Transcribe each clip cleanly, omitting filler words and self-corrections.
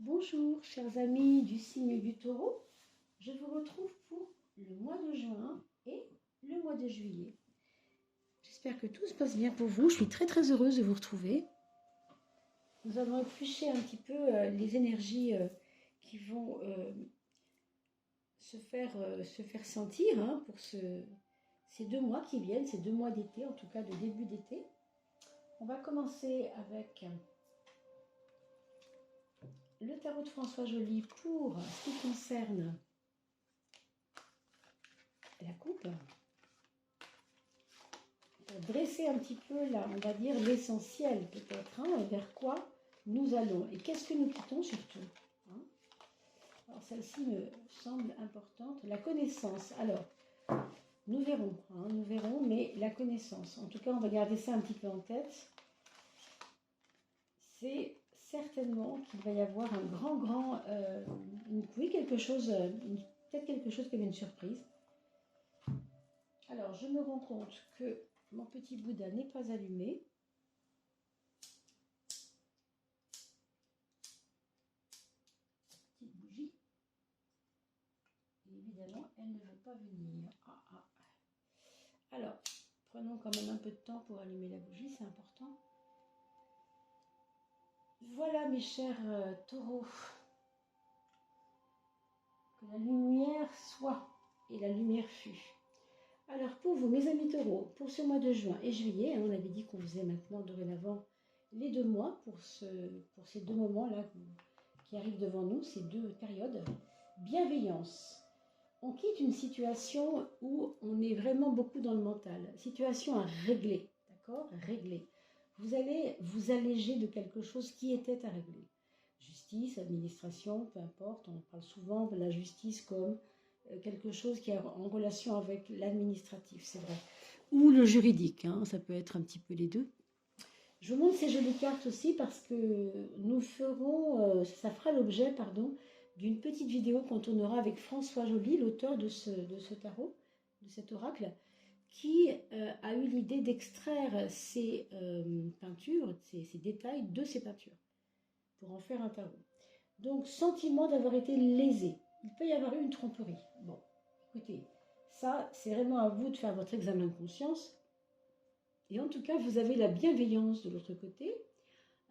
Bonjour chers amis du signe du Taureau, je vous retrouve pour le mois de juin et le mois de juillet. J'espère que tout se passe bien pour vous, je suis très heureuse de vous retrouver. Nous allons éplucher un petit peu les énergies qui vont se faire sentir pour ces 2 mois qui viennent, ces 2 mois d'été, en tout cas de début d'été. On va commencer avec le tarot de François Joly pour ce qui concerne la coupe. Pour dresser un petit peu là, on va dire l'essentiel peut-être, vers quoi nous allons et qu'est-ce que nous quittons surtout. Alors celle-ci me semble importante, la connaissance. Alors, nous verrons, mais la connaissance, en tout cas on va garder ça un petit peu en tête. C'est certainement qu'il va y avoir un grand, oui, quelque chose, peut-être quelque chose comme une surprise. Alors, je me rends compte que mon petit Bouddha n'est pas allumé. Petite bougie. Et évidemment, elle ne veut pas venir. Alors, prenons quand même un peu de temps pour allumer la bougie, c'est important. Voilà mes chers taureaux. Que la lumière soit et la lumière fut. Alors pour vous, mes amis taureaux, pour ce mois de juin et juillet, on avait dit qu'on faisait maintenant dorénavant les 2 mois pour ces 2 moments-là qui arrivent devant nous, ces 2 périodes. Bienveillance. On quitte une situation où on est vraiment beaucoup dans le mental. Situation à régler, d'accord? Régler. Vous allez vous alléger de quelque chose qui était à régler. Justice, administration, peu importe, on parle souvent de la justice comme quelque chose qui est en relation avec l'administratif, c'est vrai. Ou le juridique, ça peut être un petit peu les deux. Je vous montre ces jolies cartes aussi parce que nous ferons, ça fera l'objet, d'une petite vidéo qu'on tournera avec François Joly, l'auteur de ce tarot, de cet oracle, qui a eu l'idée d'extraire ces peintures, ces détails de ces peintures, pour en faire un tarot. Donc, sentiment d'avoir été lésé. Il peut y avoir eu une tromperie. Bon, écoutez, ça, c'est vraiment à vous de faire votre examen de conscience. Et en tout cas, vous avez la bienveillance de l'autre côté.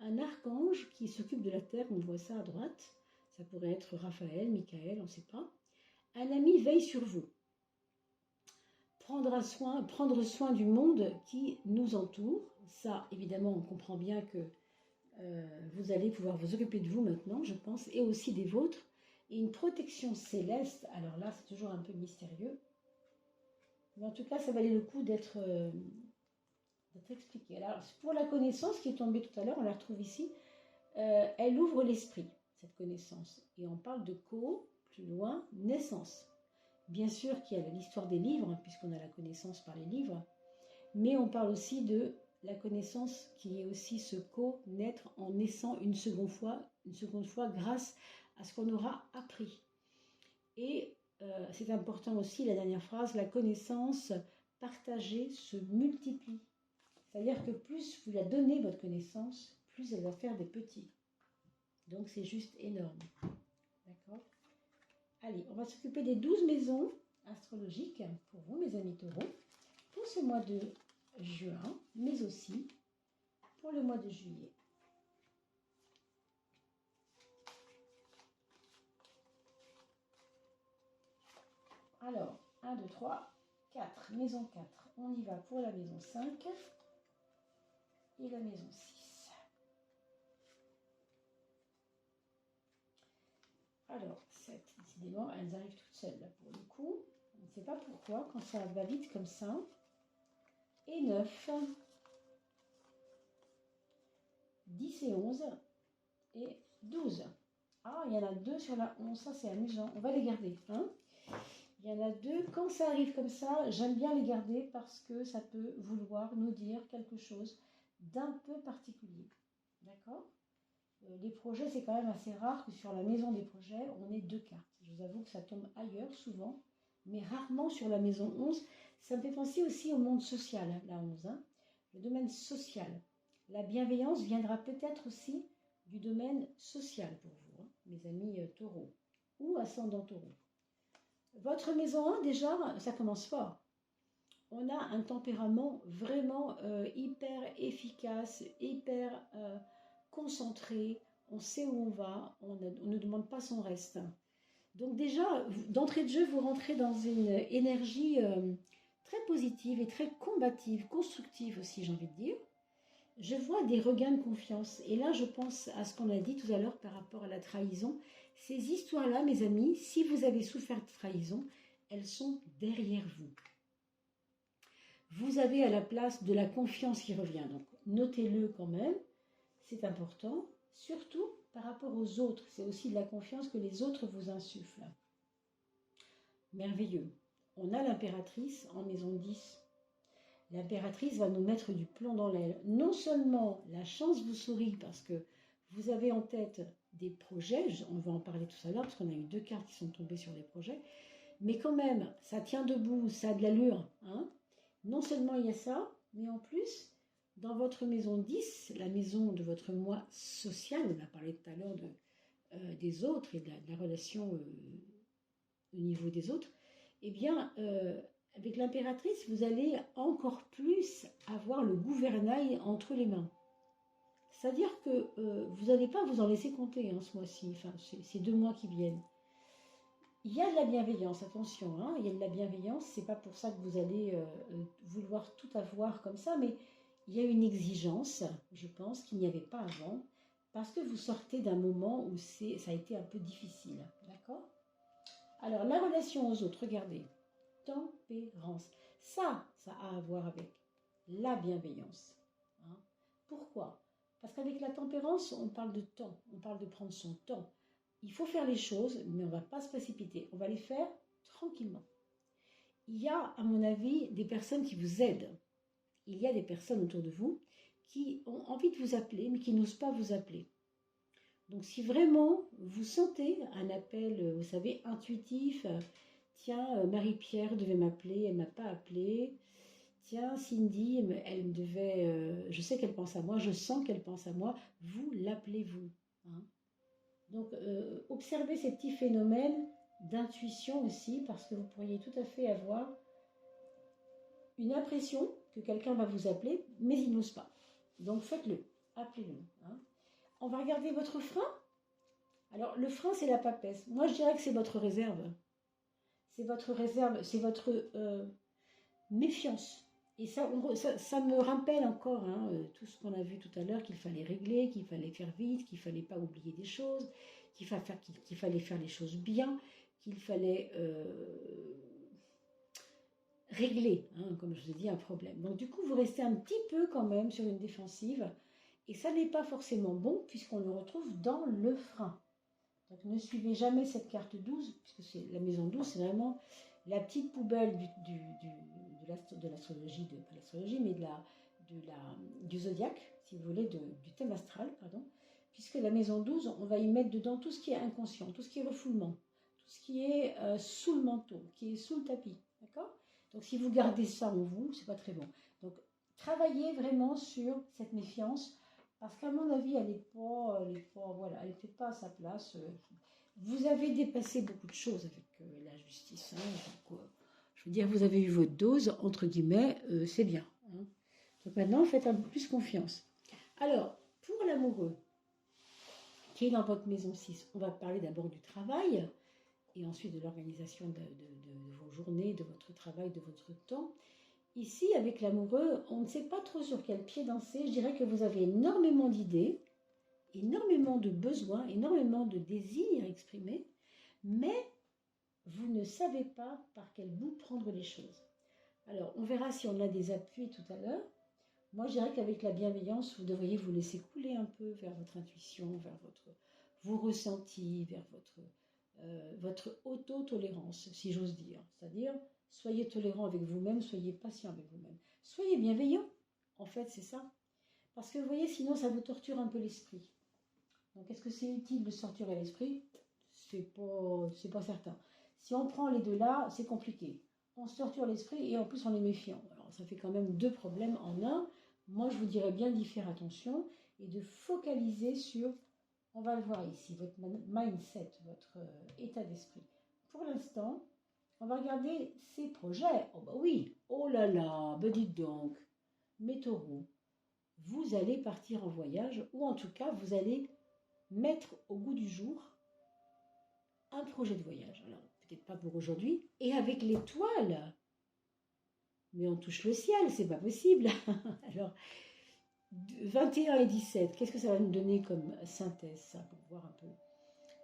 Un archange qui s'occupe de la terre, on voit ça à droite. Ça pourrait être Raphaël, Michael, on ne sait pas. Un ami veille sur vous. Prendre soin du monde qui nous entoure. Ça, évidemment, on comprend bien que vous allez pouvoir vous occuper de vous maintenant, je pense, et aussi des vôtres. Et une protection céleste, alors là, c'est toujours un peu mystérieux. Mais en tout cas, ça valait le coup d'être expliqué. Alors, pour la connaissance qui est tombée tout à l'heure, on la retrouve ici, elle ouvre l'esprit, cette connaissance. Et on parle de plus loin, naissance. Bien sûr qu'il y a l'histoire des livres, puisqu'on a la connaissance par les livres, mais on parle aussi de la connaissance qui est aussi ce naître en naissant une seconde fois grâce à ce qu'on aura appris. Et c'est important aussi, la dernière phrase, la connaissance partagée se multiplie. C'est-à-dire que plus vous la donnez, votre connaissance, plus elle va faire des petits. Donc c'est juste énorme. D'accord? Allez, on va s'occuper des 12 maisons astrologiques pour vous, mes amis taureaux, pour ce mois de juin, mais aussi pour le mois de juillet. Alors, 1, 2, 3, 4. Maison 4. On y va pour la maison 5 et la maison 6. Alors, 7, décidément, elles arrivent toutes seules, là, pour le coup. On ne sait pas pourquoi, quand ça va vite comme ça. Et 9, 10 et 11, et 12. Ah, il y en a 2 sur la 11, ça c'est amusant. On va les garder, Il y en a 2. Quand ça arrive comme ça, j'aime bien les garder parce que ça peut vouloir nous dire quelque chose d'un peu particulier. D'accord? Les projets, c'est quand même assez rare que sur la maison des projets, on ait 2 cartes. Je vous avoue que ça tombe ailleurs souvent, mais rarement sur la maison 11. Ça me fait penser aussi au monde social, la 11. Le domaine social. La bienveillance viendra peut-être aussi du domaine social pour vous, hein, mes amis taureaux ou ascendant taureau. Votre maison 1, déjà, ça commence fort. On a un tempérament vraiment hyper efficace, hyper concentré. On sait où on va, on ne demande pas son reste. Donc déjà, d'entrée de jeu, vous rentrez dans une énergie très positive et très combative, constructive aussi, j'ai envie de dire. Je vois des regains de confiance. Et là, je pense à ce qu'on a dit tout à l'heure par rapport à la trahison. Ces histoires-là, mes amis, si vous avez souffert de trahison, elles sont derrière vous. Vous avez à la place de la confiance qui revient. Donc, notez-le quand même. C'est important. Surtout par rapport aux autres. C'est aussi de la confiance que les autres vous insufflent. Merveilleux. On a l'impératrice en maison 10. L'impératrice va nous mettre du plomb dans l'aile. Non seulement la chance vous sourit parce que vous avez en tête des projets, on va en parler tout à l'heure parce qu'on a eu 2 cartes qui sont tombées sur les projets, mais quand même, ça tient debout, ça a de l'allure. Hein. Non seulement il y a ça, mais en plus, dans votre maison 10, la maison de votre moi social, on a parlé tout à l'heure des autres et de la relation au niveau des autres, eh bien, avec l'impératrice, vous allez encore plus avoir le gouvernail entre les mains. C'est-à-dire que vous n'allez pas vous en laisser compter hein, ce mois-ci, enfin ces 2 mois qui viennent. Il y a de la bienveillance, attention, hein, il y a de la bienveillance, c'est pas pour ça que vous allez vouloir tout avoir comme ça, mais il y a une exigence, je pense, qu'il n'y avait pas avant, parce que vous sortez d'un moment où ça a été un peu difficile, d'accord? Alors, la relation aux autres, regardez. Tempérance. Ça a à voir avec la bienveillance. Hein. Pourquoi? Parce qu'avec la tempérance, on parle de temps, on parle de prendre son temps. Il faut faire les choses, mais on ne va pas se précipiter. On va les faire tranquillement. Il y a, à mon avis, des personnes qui vous aident. Il y a des personnes autour de vous qui ont envie de vous appeler, mais qui n'osent pas vous appeler. Donc si vraiment vous sentez un appel, vous savez, intuitif, tiens, Marie-Pierre devait m'appeler, elle ne m'a pas appelé. Tiens, Cindy, elle devait, je sais qu'elle pense à moi, je sens qu'elle pense à moi. Vous l'appelez vous. Hein. Donc observez ces petits phénomènes d'intuition aussi, parce que vous pourriez tout à fait avoir une impression que quelqu'un va vous appeler, mais il n'ose pas. Donc faites-le, appelez-le. Hein. On va regarder votre frein. Alors, le frein, c'est la papesse. Moi, je dirais que c'est votre réserve. C'est votre réserve, c'est votre méfiance. Et ça me rappelle encore hein, tout ce qu'on a vu tout à l'heure, qu'il fallait régler, qu'il fallait faire vite, qu'il ne fallait pas oublier des choses, qu'il fallait faire les choses bien, qu'il fallait régler, hein, comme je vous ai dit, un problème. Donc, du coup, vous restez un petit peu quand même sur une défensive. Et ça n'est pas forcément bon, puisqu'on le retrouve dans le frein. Donc ne suivez jamais cette carte 12, puisque c'est la maison 12, c'est vraiment la petite poubelle de l'astrologie, pas l'astrologie, mais du zodiaque, si vous voulez, du thème astral, pardon, puisque la maison 12, on va y mettre dedans tout ce qui est inconscient, tout ce qui est refoulement, tout ce qui est sous le manteau, qui est sous le tapis, d'accord? Donc si vous gardez ça en vous, c'est pas très bon. Donc travaillez vraiment sur cette méfiance, parce qu'à mon avis, elle n'est peut-être pas à sa place. Vous avez dépassé beaucoup de choses avec la justice. Hein, donc, je veux dire, vous avez eu votre dose, entre guillemets, c'est bien. Hein. Donc maintenant, faites un peu plus confiance. Alors, pour l'amoureux, qui est dans votre maison 6, on va parler d'abord du travail, et ensuite de l'organisation de vos journées, de votre travail, de votre temps. Ici, avec l'amoureux, on ne sait pas trop sur quel pied danser. Je dirais que vous avez énormément d'idées, énormément de besoins, énormément de désirs exprimés, mais vous ne savez pas par quel bout prendre les choses. Alors, on verra si on a des appuis tout à l'heure. Moi, je dirais qu'avec la bienveillance, vous devriez vous laisser couler un peu vers votre intuition, vers vos ressentis, vers votre auto-tolérance, si j'ose dire. C'est-à-dire, soyez tolérant avec vous-même, soyez patient avec vous-même. Soyez bienveillant, en fait, c'est ça. Parce que vous voyez, sinon, ça vous torture un peu l'esprit. Donc, est-ce que c'est utile de se torturer l'esprit? C'est pas certain. Si on prend les deux là, c'est compliqué. On se torture l'esprit et en plus, on est méfiant. Alors, ça fait quand même 2 problèmes en un. Moi, je vous dirais bien d'y faire attention et de focaliser sur On va le voir ici, votre mindset, votre état d'esprit. Pour l'instant, on va regarder ces projets. Oh bah oui, oh là là, ben dites donc, mes taureaux, vous allez partir en voyage, ou en tout cas, vous allez mettre au goût du jour un projet de voyage. Alors, peut-être pas pour aujourd'hui, et avec l'étoile. Mais on touche le ciel, c'est pas possible. Alors, 21 et 17, qu'est-ce que ça va nous donner comme synthèse, ça, pour voir un peu?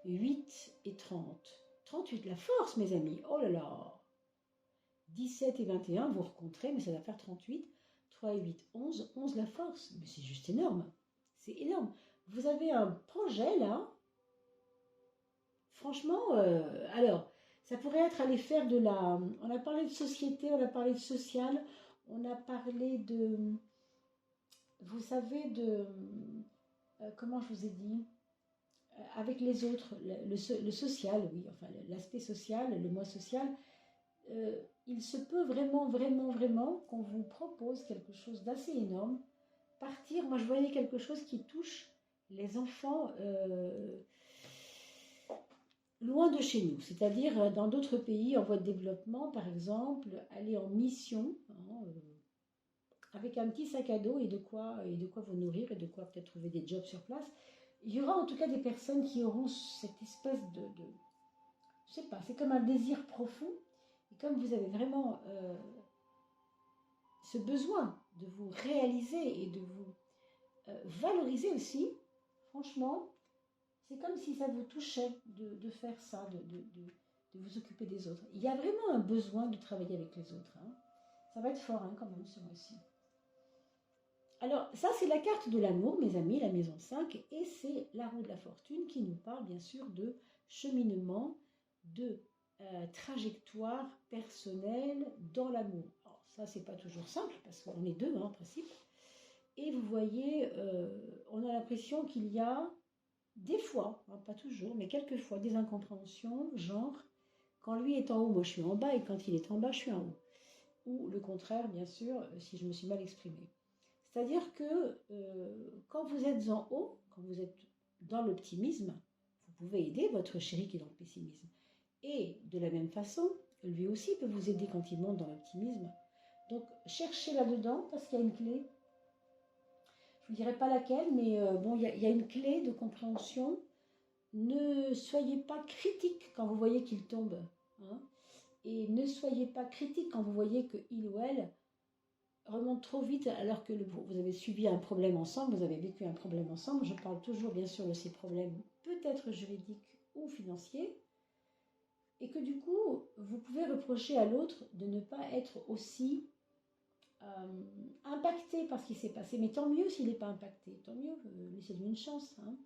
8 et 30. 38, la force, mes amis. Oh là là. 17 et 21, vous rencontrez, mais ça va faire 38. 3 et 8, 11. 11, la force. Mais c'est juste énorme. C'est énorme. Vous avez un projet, là. Franchement, alors, ça pourrait être aller faire de la... On a parlé de société, on a parlé de social, on a parlé de... Vous savez, de... comment je vous ai dit? Avec les autres, le social, oui, enfin l'aspect social, le moi social, il se peut vraiment, vraiment, vraiment qu'on vous propose quelque chose d'assez énorme. Partir, moi je voyais quelque chose qui touche les enfants loin de chez nous, c'est-à-dire dans d'autres pays en voie de développement, par exemple, aller en mission, hein, avec un petit sac à dos et de quoi vous nourrir et de quoi peut-être trouver des jobs sur place. Il y aura en tout cas des personnes qui auront cette espèce je sais pas, c'est comme un désir profond. Et comme vous avez vraiment ce besoin de vous réaliser et de vous valoriser aussi, franchement, c'est comme si ça vous touchait de faire ça, de vous occuper des autres. Il y a vraiment un besoin de travailler avec les autres. Hein. Ça va être fort hein, quand même ce mois-ci. Alors, ça, c'est la carte de l'amour, mes amis, la maison 5, et c'est la roue de la fortune qui nous parle, bien sûr, de cheminement, de trajectoire personnelle dans l'amour. Alors, ça, c'est pas toujours simple, parce qu'on est deux, hein, en principe. Et vous voyez, on a l'impression qu'il y a des fois, hein, pas toujours, mais quelquefois, des incompréhensions, genre, quand lui est en haut, moi je suis en bas, et quand il est en bas, je suis en haut. Ou le contraire, bien sûr, si je me suis mal exprimée. C'est-à-dire que quand vous êtes en haut, quand vous êtes dans l'optimisme, vous pouvez aider votre chéri qui est dans le pessimisme. Et de la même façon, lui aussi peut vous aider quand il monte dans l'optimisme. Donc cherchez là-dedans parce qu'il y a une clé. Je ne vous dirai pas laquelle, mais bon, il y a une clé de compréhension. Ne soyez pas critique quand vous voyez qu'il tombe. Hein, et ne soyez pas critique quand vous voyez qu'il ou elle remonte trop vite alors que vous avez subi un problème ensemble, vous avez vécu un problème ensemble. Je parle toujours bien sûr de ces problèmes peut-être juridiques ou financiers. Et que du coup, vous pouvez reprocher à l'autre de ne pas être aussi impacté par ce qui s'est passé. Mais tant mieux s'il n'est pas impacté, tant mieux, laissez-lui une chance. Hein.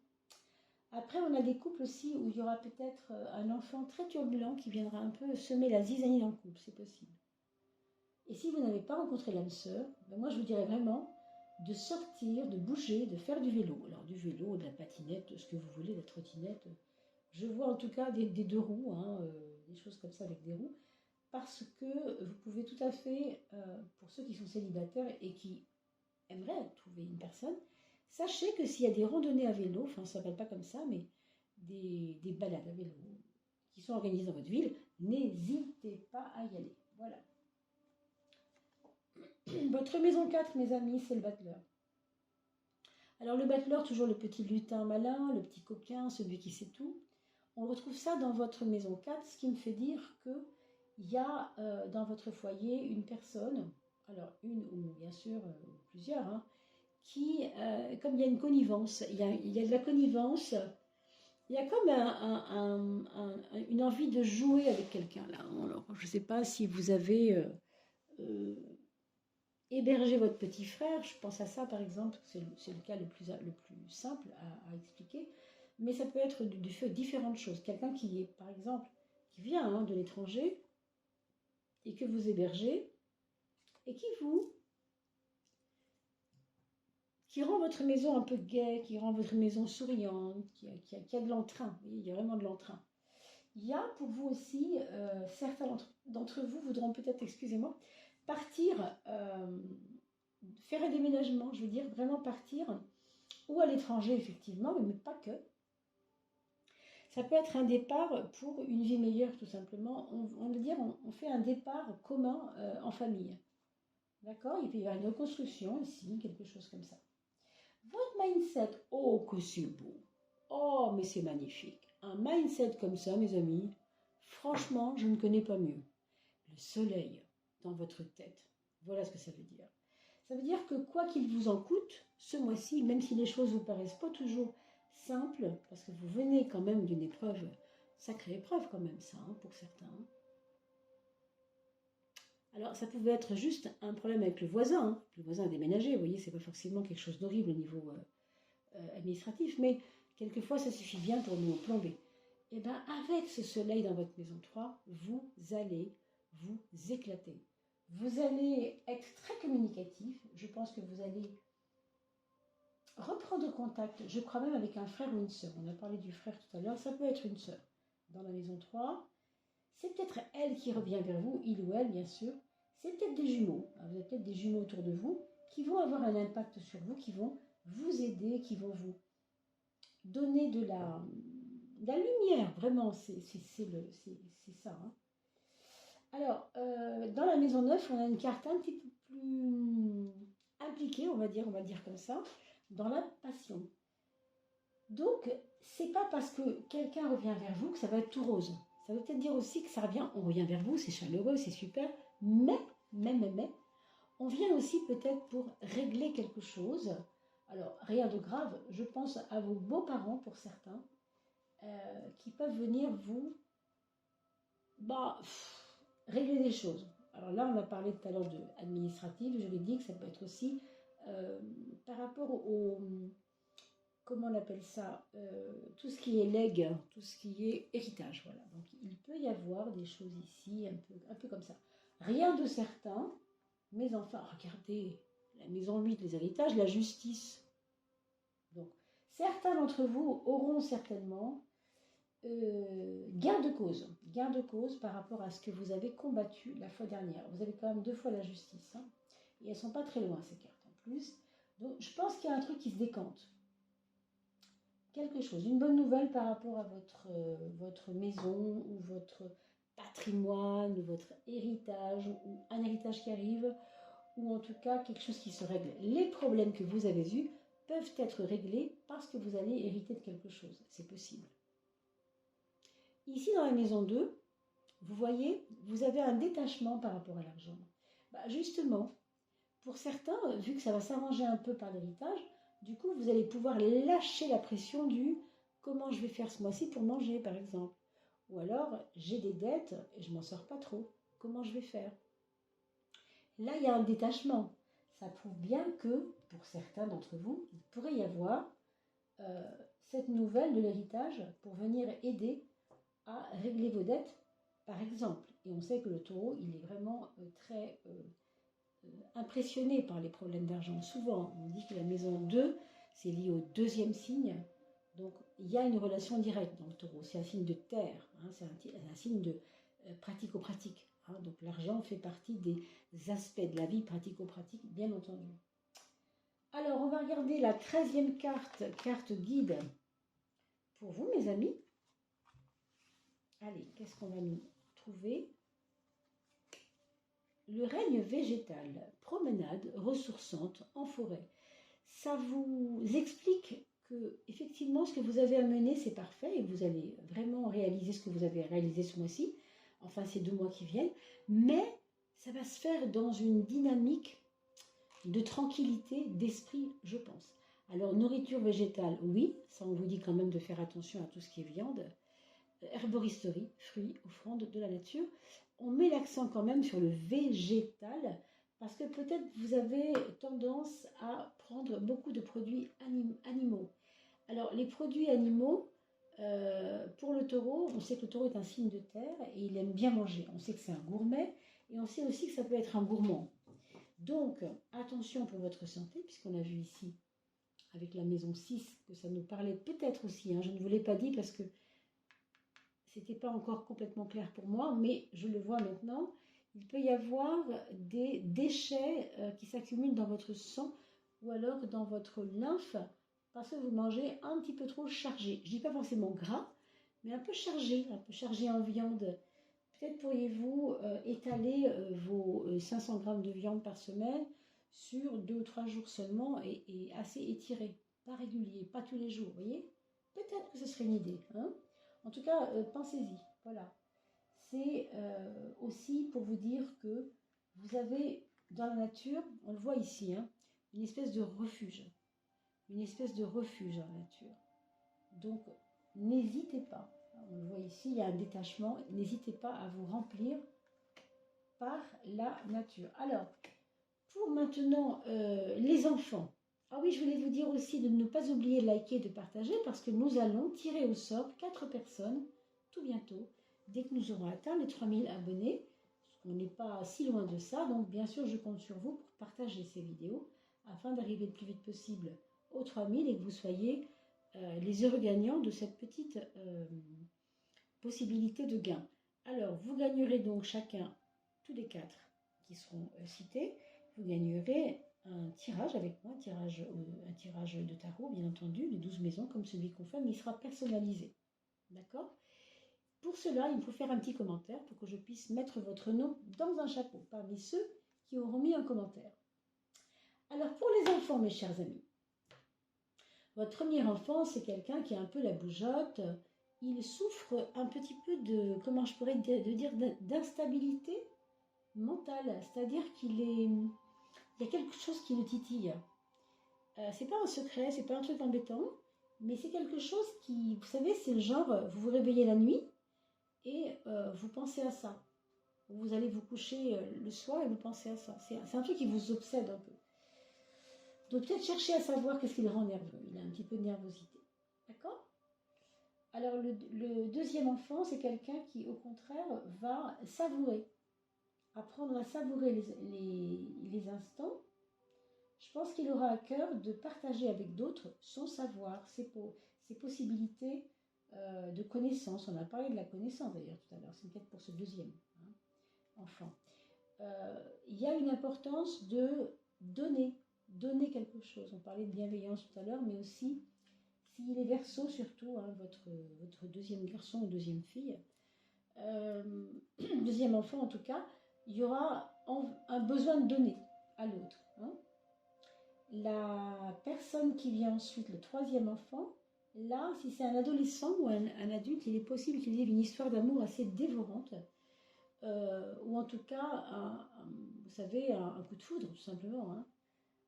Après, on a des couples aussi où il y aura peut-être un enfant très turbulent qui viendra un peu semer la zizanie dans le couple, c'est possible. Et si vous n'avez pas rencontré l'âme sœur, ben moi je vous dirais vraiment de sortir, de bouger, de faire du vélo. Alors du vélo, de la patinette, ce que vous voulez, de la trottinette. Je vois en tout cas des deux roues, hein, des choses comme ça avec des roues, parce que vous pouvez tout à fait, pour ceux qui sont célibataires et qui aimeraient trouver une personne, sachez que s'il y a des randonnées à vélo, enfin ça ne s'appelle pas comme ça, mais des balades à vélo qui sont organisées dans votre ville, n'hésitez pas à y aller. Voilà. Votre maison 4, mes amis, c'est le battleur. Alors le battleur, toujours le petit lutin malin, le petit coquin, celui qui sait tout. On retrouve ça dans votre maison 4, ce qui me fait dire qu'il y a dans votre foyer une personne, alors une ou bien sûr plusieurs, hein, qui, comme il y a une connivence, il y a de la connivence, il y a comme une envie de jouer avec quelqu'un là. Alors, je ne sais pas si vous avez hébergé votre petit frère, je pense à ça par exemple, c'est le cas le plus simple à expliquer, mais ça peut être du fait différentes choses. Quelqu'un qui est par exemple, qui vient hein, de l'étranger et que vous hébergez et qui rend votre maison un peu gaie, qui rend votre maison souriante, qui a de l'entrain. Il y a vraiment de l'entrain. Il y a pour vous aussi, certains d'entre vous voudront peut-être, excusez-moi, partir, faire un déménagement, je veux dire vraiment partir, ou à l'étranger effectivement, mais pas que. Ça peut être un départ pour une vie meilleure, tout simplement. On veut dire, on fait un départ commun en famille. D'accord? Il peut y avoir une reconstruction ici, quelque chose comme ça. Votre mindset, oh que c'est beau. Oh, mais c'est magnifique. Un mindset comme ça, mes amis, franchement, je ne connais pas mieux. Le soleil dans votre tête. Voilà ce que ça veut dire. Ça veut dire que quoi qu'il vous en coûte, ce mois-ci, même si les choses ne vous paraissent pas toujours simples, parce que vous venez quand même d'une épreuve, sacrée épreuve quand même ça, hein, pour certains. Alors ça pouvait être juste un problème avec le voisin, hein. Le voisin a déménagé, vous voyez, c'est pas forcément quelque chose d'horrible au niveau administratif, mais quelquefois ça suffit bien pour nous plomber. Et bien avec ce soleil dans votre maison 3, vous allez vous éclater. Vous allez être très communicatif. Je pense que vous allez reprendre contact, je crois même avec un frère ou une sœur. On a parlé du frère tout à l'heure, ça peut être une sœur dans la maison 3. C'est peut-être elle qui revient vers vous, il ou elle bien sûr. C'est peut-être des jumeaux. Vous avez peut-être des jumeaux autour de vous qui vont avoir un impact sur vous, qui vont vous aider, qui vont vous donner de la lumière. Vraiment, c'est ça. Hein. Alors, dans la maison 9, on a une carte un petit peu plus impliquée, on va dire comme ça, dans la passion. Donc, c'est pas parce que quelqu'un revient vers vous que ça va être tout rose. Ça veut peut-être dire aussi que ça revient, on revient vers vous, c'est chaleureux, c'est super, mais, on vient aussi peut-être pour régler quelque chose. Alors, rien de grave, je pense à vos beaux-parents pour certains, qui peuvent venir vous régler des choses. Alors là, on a parlé tout à l'heure de administratif, je l'ai dit que ça peut être aussi par rapport au, comment on appelle ça, tout ce qui est legs, tout ce qui est héritage, voilà. Donc il peut y avoir des choses ici, un peu comme ça. Rien de certain, mais enfin, regardez, la maison 8, les héritages, la justice. Donc, certains d'entre vous auront certainement gain de cause par rapport à ce que vous avez combattu la fois dernière. Vous avez quand même 2 fois la justice, hein, et elles ne sont pas très loin ces cartes en plus. Donc je pense qu'il y a un truc qui se décante. Quelque chose, une bonne nouvelle par rapport à votre maison ou votre patrimoine ou votre héritage ou un héritage qui arrive ou en tout cas quelque chose qui se règle. Les problèmes que vous avez eus peuvent être réglés parce que vous allez hériter de quelque chose. C'est possible. Ici, dans la maison 2, vous voyez, vous avez un détachement par rapport à l'argent. Justement, pour certains, vu que ça va s'arranger un peu par l'héritage, du coup, vous allez pouvoir lâcher la pression du « comment je vais faire ce mois-ci pour manger ?» par exemple. Ou alors, j'ai des dettes et je m'en sors pas trop. Comment je vais faire? Là, il y a un détachement. Ça prouve bien que, pour certains d'entre vous, il pourrait y avoir cette nouvelle de l'héritage pour venir aider à régler vos dettes, par exemple. Et on sait que le taureau, il est vraiment très impressionné par les problèmes d'argent. Souvent, on dit que la maison 2, c'est lié au 2e signe. Donc, il y a une relation directe dans le taureau. C'est un signe de terre, hein, c'est un signe de pratico-pratique. Hein, donc, l'argent fait partie des aspects de la vie pratico-pratique, bien entendu. Alors, on va regarder la 13e carte guide pour vous, mes amis. Allez, qu'est-ce qu'on va nous trouver? Le règne végétal, promenade ressourçante en forêt. Ça vous explique que, effectivement, ce que vous avez à mener, c'est parfait et vous allez vraiment réaliser ce que vous avez réalisé ce mois-ci, enfin ces 2 mois qui viennent, mais ça va se faire dans une dynamique de tranquillité d'esprit, je pense. Alors, nourriture végétale, oui, ça on vous dit quand même de faire attention à tout ce qui est viande. Herboristerie, fruits, offrandes de la nature. On met l'accent quand même sur le végétal parce que peut-être vous avez tendance à prendre beaucoup de produits animaux. Alors les produits animaux, pour le taureau, on sait que le taureau est un signe de terre et il aime bien manger. On sait que c'est un gourmet et on sait aussi que ça peut être un gourmand. Donc attention pour votre santé, puisqu'on a vu ici avec la maison 6 que ça nous parlait peut-être aussi, hein, je ne vous l'ai pas dit parce que c'était pas encore complètement clair pour moi, mais je le vois maintenant. Il peut y avoir des déchets qui s'accumulent dans votre sang ou alors dans votre lymphe parce que vous mangez un petit peu trop chargé. Je dis pas forcément gras, mais un peu chargé en viande. Peut-être pourriez-vous étaler vos 500 grammes de viande par semaine sur 2 ou 3 jours seulement et assez étiré, pas régulier, pas tous les jours, vous voyez? Peut-être que ce serait une idée, hein? En tout cas, pensez-y, voilà. C'est aussi pour vous dire que vous avez dans la nature, on le voit ici, hein, une espèce de refuge. Une espèce de refuge dans la nature. Donc, n'hésitez pas. On le voit ici, il y a un détachement. N'hésitez pas à vous remplir par la nature. Alors, pour maintenant, les enfants. Ah oui, je voulais vous dire aussi de ne pas oublier de liker et de partager parce que nous allons tirer au sort 4 personnes tout bientôt, dès que nous aurons atteint les 3000 abonnés. On n'est pas si loin de ça, donc bien sûr, je compte sur vous pour partager ces vidéos afin d'arriver le plus vite possible aux 3000 et que vous soyez les heureux gagnants de cette petite possibilité de gain. Alors, vous gagnerez donc chacun, tous les 4 qui seront cités, vous gagnerez un tirage avec moi, un tirage de tarot, bien entendu, de 12 maisons, comme celui qu'on fait, mais il sera personnalisé. D'accord? Pour cela, il me faut faire un petit commentaire pour que je puisse mettre votre nom dans un chapeau, parmi ceux qui auront mis un commentaire. Alors, pour les enfants, mes chers amis, votre premier enfant, c'est quelqu'un qui a un peu la bougeotte. Il souffre un petit peu de, comment je pourrais dire, d'instabilité mentale. C'est-à-dire il y a quelque chose qui le titille. C'est pas un secret, c'est pas un truc embêtant, mais c'est quelque chose qui, vous savez, c'est le genre, vous vous réveillez la nuit et vous pensez à ça. Vous allez vous coucher le soir et vous pensez à ça. C'est un truc qui vous obsède un peu. Donc peut-être chercher à savoir qu'est-ce qui le rend nerveux. Il a un petit peu de nervosité. D'accord? Alors le deuxième enfant, c'est quelqu'un qui, au contraire, va savourer. Apprendre à savourer les instants. Je pense qu'il aura à cœur de partager avec d'autres son savoir, ses possibilités de connaissance. On a parlé de la connaissance d'ailleurs tout à l'heure. C'est peut-être pour ce deuxième enfant. Il y a une importance de donner quelque chose. On parlait de bienveillance tout à l'heure, mais aussi, s'il est Verseau surtout, hein, votre deuxième garçon ou deuxième fille, deuxième enfant en tout cas, il y aura un besoin de donner à l'autre. Hein. La personne qui vient ensuite, le troisième enfant, là, si c'est un adolescent ou un adulte, il est possible qu'il vive une histoire d'amour assez dévorante, ou en tout cas, vous savez, un coup de foudre, tout simplement. Hein.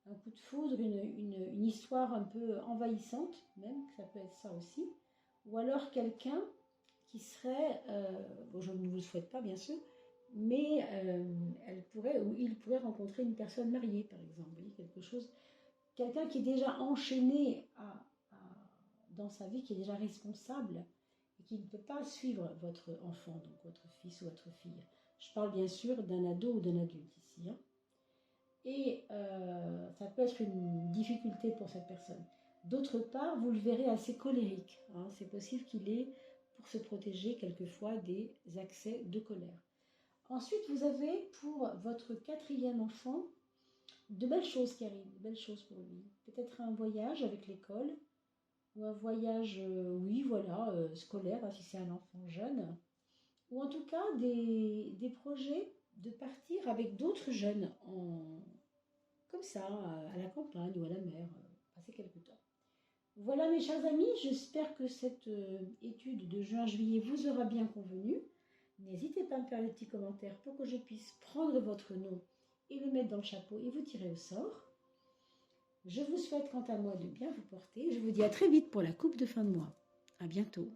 Un coup de foudre, une histoire un peu envahissante, même, ça peut être ça aussi. Ou alors quelqu'un qui serait, bon, je ne vous le souhaite pas bien sûr, mais elle pourrait ou il pourrait rencontrer une personne mariée, par exemple. Vous voyez, quelque chose, quelqu'un qui est déjà enchaîné dans sa vie, qui est déjà responsable et qui ne peut pas suivre votre enfant, donc votre fils ou votre fille. Je parle bien sûr d'un ado ou d'un adulte ici. Hein. Et ça peut être une difficulté pour cette personne. D'autre part, vous le verrez assez colérique. Hein. C'est possible qu'il ait, pour se protéger, quelquefois des accès de colère. Ensuite, vous avez pour votre quatrième enfant de belles choses qui arrivent, de belles choses pour lui. Peut-être un voyage avec l'école, ou un voyage, oui, voilà, scolaire, hein, si c'est un enfant jeune, ou en tout cas des projets de partir avec d'autres jeunes, comme ça, à la campagne ou à la mer, passer quelque temps. Voilà mes chers amis, j'espère que cette étude de juin-juillet vous aura bien convenu. N'hésitez pas à me faire des petits commentaires pour que je puisse prendre votre nom et le mettre dans le chapeau et vous tirer au sort. Je vous souhaite quant à moi de bien vous porter. Je vous dis à très vite pour la coupe de fin de mois. À bientôt.